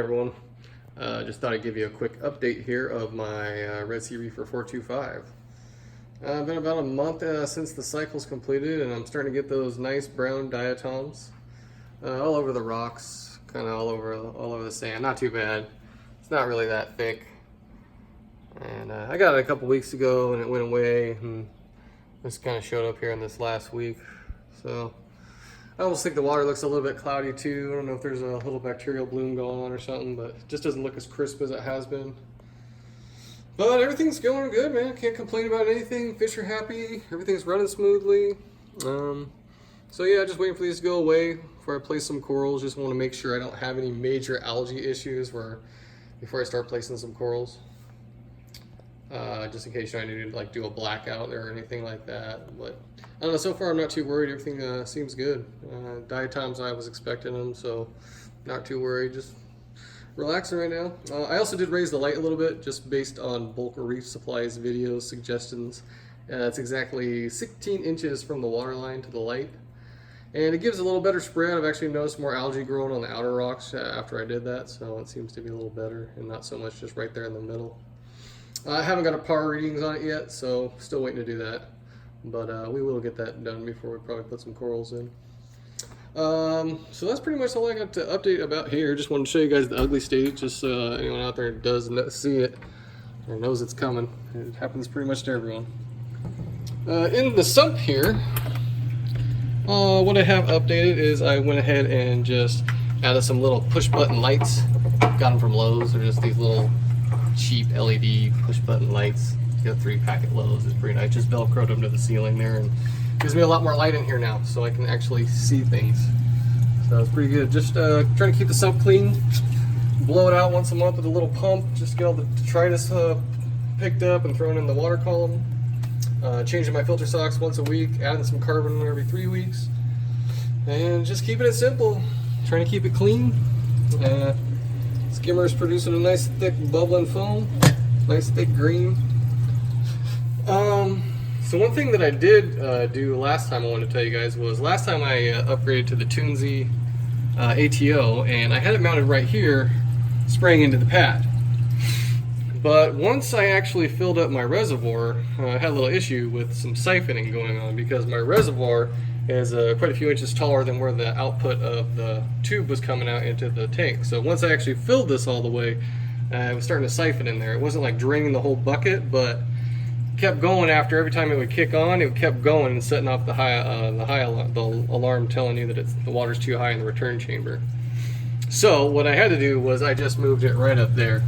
everyone? Just thought I'd give you a quick update here of my Red Sea Reefer 425. Been about a month since the cycle's completed, and I'm starting to get those nice brown diatoms all over the rocks, kind of all over the sand. Not too bad. It's not really that thick. And I got it a couple weeks ago, and it went away, and just kind of showed up here in this last week. So I almost think the water looks a little bit cloudy too. I don't know if there's a little bacterial bloom going on or something, but it just doesn't look as crisp as it has been. But everything's going good, man. Can't complain about anything. Fish are happy. Everything's running smoothly. So yeah, just waiting for these to go away before I place some corals. Just want to make sure I don't have any major algae issues before I start placing some corals. Just in case I need to like do a blackout or anything like that. But I don't know, so far I'm not too worried. Everything seems good. Diatoms, I was expecting them, so not too worried. Just relaxing right now. I also did raise the light a little bit, just based on Bulk Reef Supply's videos, suggestions. It's exactly 16 inches from the water line to the light. And it gives a little better spread. I've actually noticed more algae growing on the outer rocks after I did that, so it seems to be a little better and not so much just right there in the middle. I haven't got a par readings on it yet, so still waiting to do that. But we will get that done before we probably put some corals in. So that's pretty much all I got to update about here. Just wanted to show you guys the ugly stage, just so anyone out there does see it or knows it's coming. It happens pretty much to everyone. In the sump here, what I have updated is I went ahead and just added some little push button lights. Got them from Lowe's. They're just these little cheap LED push button lights. Got 3-packet Lowe's. It's pretty nice. Just velcroed them to the ceiling there, and gives me a lot more light in here now, so I can actually see things. So it's pretty good. Just trying to keep the sump clean. Blow it out once a month with a little pump. Just get all the detritus picked up and thrown in the water column. Changing my filter socks once a week. Adding some carbon every 3 weeks. And just keeping it simple. Trying to keep it clean. Skimmer's producing a nice thick bubbling foam. Nice thick green. So one thing that I did do last time I wanted to tell you guys was last time I upgraded to the Toonsy ATO, and I had it mounted right here spraying into the pad. But once I actually filled up my reservoir, I had a little issue with some siphoning going on because my reservoir is quite a few inches taller than where the output of the tube was coming out into the tank. So once I actually filled this all the way, it was starting to siphon in there. It wasn't like draining the whole bucket, but kept going after every time it would kick on. It kept going and setting off the alarm telling you that the water's too high in the return chamber. So what I had to do was I just moved it right up there,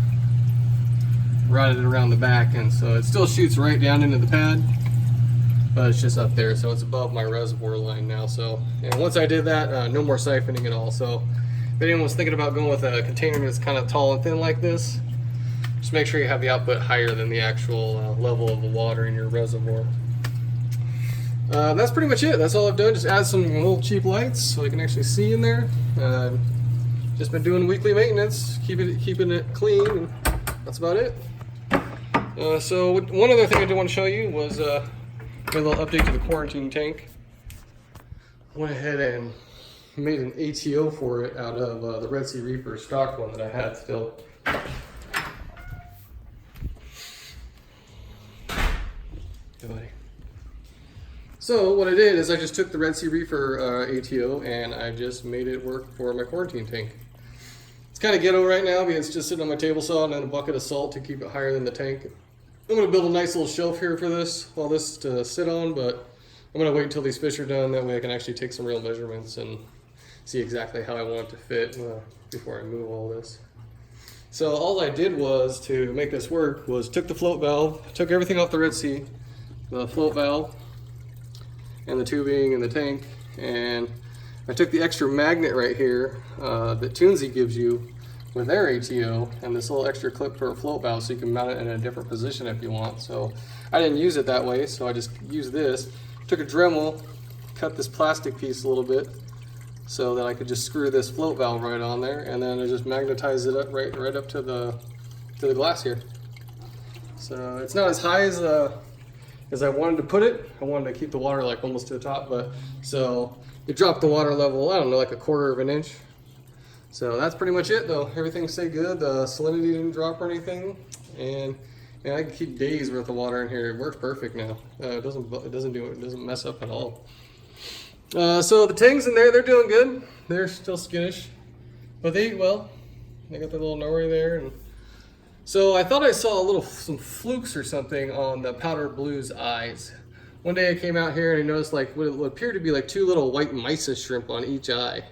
routed it around the back, and so it still shoots right down into the pad, but it's just up there, so it's above my reservoir line now. So, and once I did that, no more siphoning at all. So if anyone was thinking about going with a container that's kind of tall and thin like this, just make sure you have the output higher than the actual level of the water in your reservoir. That's pretty much it. That's all I've done. Just add some little cheap lights so I can actually see in there. Just been doing weekly maintenance, keeping it clean, and that's about it. So one other thing I did want to show you was a little update to the quarantine tank. Went ahead and made an ATO for it out of the Red Sea Reefer stock one that I had still. So what I did is I just took the Red Sea Reefer ATO and I just made it work for my quarantine tank. It's kind of ghetto right now because it's just sitting on my table saw and then a bucket of salt to keep it higher than the tank. I'm going to build a nice little shelf here for all this to sit on, but I'm going to wait until these fish are done. That way I can actually take some real measurements and see exactly how I want it to fit before I move all this. So all I did was, to make this work, was took the float valve, took everything off the Red Sea, the float valve, and the tubing and the tank, and I took the extra magnet right here that Toonsy gives you with their ATO, and this little extra clip for a float valve so you can mount it in a different position if you want. So I didn't use it that way, so I just used this. Took a Dremel, cut this plastic piece a little bit so that I could just screw this float valve right on there, and then I just magnetize it up right up to the glass here. So it's not as high as I wanted to put it. I wanted to keep the water like almost to the top, but so it dropped the water level, I don't know, like 1/4 of an inch. So that's pretty much it though. Everything stayed good. The salinity didn't drop or anything. And I can keep days worth of water in here. It works perfect now. It doesn't mess up at all. So the tangs in there, they're doing good. They're still skittish, but they eat well. They got their little nori there. And so I thought I saw some flukes or something on the powder blue's eyes. One day I came out here and I noticed like what appeared to be like two little white mysis shrimp on each eye.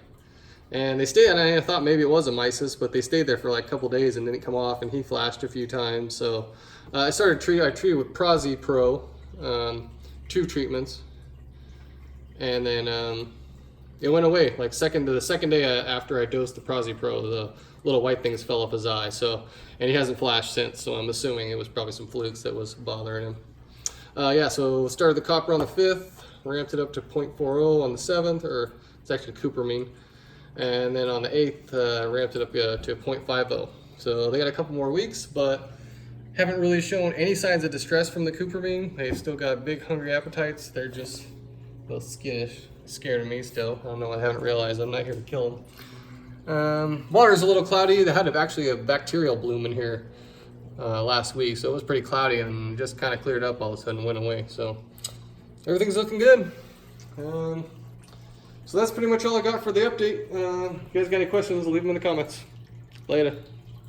And they stayed, and I thought maybe it was a mysis, but they stayed there for like a couple days and didn't come off, and he flashed a few times. So I treated with Prozi Pro, 2 treatments, and then it went away. Like the second day after I dosed the Prozi Pro, the little white things fell off his eye. So, and he hasn't flashed since. So I'm assuming it was probably some flukes that was bothering him. Yeah, so started the copper on the 5th, ramped it up to 0.40 on the 7th, or it's actually cupramine. And then on the 8th, ramped it up to 0.50. So they got a couple more weeks, but haven't really shown any signs of distress from the cupramine. They've still got big hungry appetites. They're just a little skittish, scared of me still. I don't know, I haven't realized I'm not here to kill them. Water's a little cloudy. They had actually a bacterial bloom in here last week, so it was pretty cloudy and just kind of cleared up all of a sudden and went away. So everything's looking good. So that's pretty much all I got for the update. If you guys got any questions, leave them in the comments. Later.